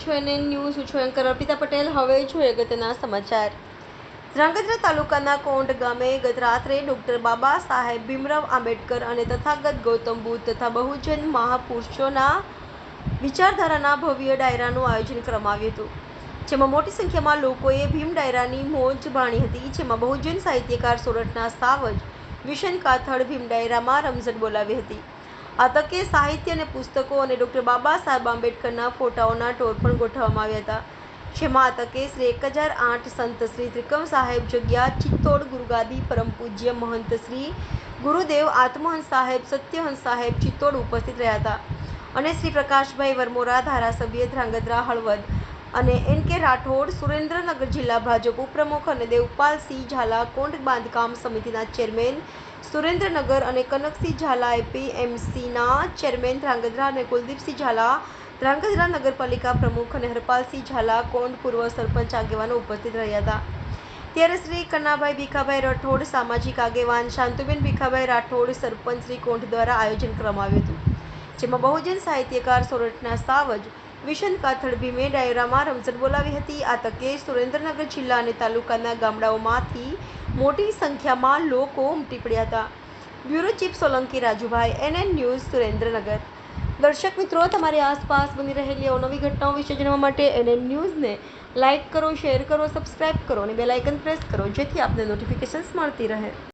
છો NN news. હું છું એન્કર અર્પિતા પટેલ. હવે જોઈએ અગત્યના સમાચાર. ધ્રાંગધ્રા તાલુકાના કોંઢ ગામે ગત રાત્રે ડોક્ટર બાબા સાહેબ ભીમરાવ આંબેડકર અને તથાગત ગૌતમ બુદ્ધ તથા બહુજન મહાપુરુષોના વિચારધારાના ભવ્ય ડાયરાનું આયોજન કરવામાં આવ્યું હતું, જેમાં મોટી સંખ્યામાં લોકોએ ભીમ ડાયરાની મોજ માણી હતી. જેમાં બહુજન સાહિત્યકાર સોરઠના સાવજ વિશન કાથડ ભીમ ડાયરામાં રમઝટ બોલાવી હતી. આ તકે સાહિત્ય અને પુસ્તકો અને ડોક્ટર બાબા સાહેબ આંબેડકરના ફોટાઓના ટોર પણ ગોઠવવામાં આવ્યા હતા. જેમાં આ તકે શ્રી 1008 સંત શ્રી ત્રિકમ સાહેબ જગ્યા ચિત્તોડ ગુરુગાદી પરમ પૂજ્ય મહંત શ્રી ગુરુદેવ આત્મહંસ સાહેબ સત્યહંસ સાહેબ ચિત્તોડ ઉપસ્થિત રહ્યા હતા અને શ્રી પ્રકાશભાઈ વરમોરા ધારાસભ્ય ધ્રાંગધ્રા હળવદ અને એન.કે. રાઠોડ સુરેન્દ્રનગર જિલ્લા ભાજપ ઉપપ્રમુખ અને દેવપાલસિંહ ઝાલા કોંઢ બાંધકામ સમિતિના ચેરમેન સુરેન્દ્રનગર અને કનકસિંહ ઝાલા એપીએમસીના ચેરમેન ધ્રાંગધ્રા અને કુલદીપસિંહ ઝાલા ધ્રાંગધ્રા નગરપાલિકા પ્રમુખ અને હરપાલસિંહ ઝાલા કોંઢ પૂર્વ સરપંચ આગેવાનો ઉપસ્થિત રહ્યા હતા. ત્યારે શ્રી કન્નાભાઈ ભીખાભાઈ રાઠોડ સામાજિક આગેવાન શાંતુબેન ભીખાભાઈ રાઠોડ સરપંચ શ્રી કોંઢ દ્વારા આયોજન કરવામાં આવ્યું હતું, જેમાં બહુજન સાહિત્યકાર સોરઠના સાવજ વિશન કાથડ ભીમે ડાયરામાં રમઝટ બોલાવી હતી. આ તકે સુરેન્દ્રનગર જિલ્લા અને તાલુકાના ગામડાઓમાંથી મોટી સંખ્યામાં લોકો ઉમટી પડ્યા હતા. Bureau chief Solanki Rajubhai, NN news, Surendranagar. દર્શક મિત્રો, તમારી આસપાસ બની રહેલી અવનવી ઘટનાઓ વિશે જાણવા માટે એનએન ન્યૂઝને લાઇક કરો, શેર કરો, સબસ્ક્રાઇબ કરો અને બેલ આઇકન પ્રેસ કરો, જેથી આપને નોટિફિકેશન્સ મળતી રહે.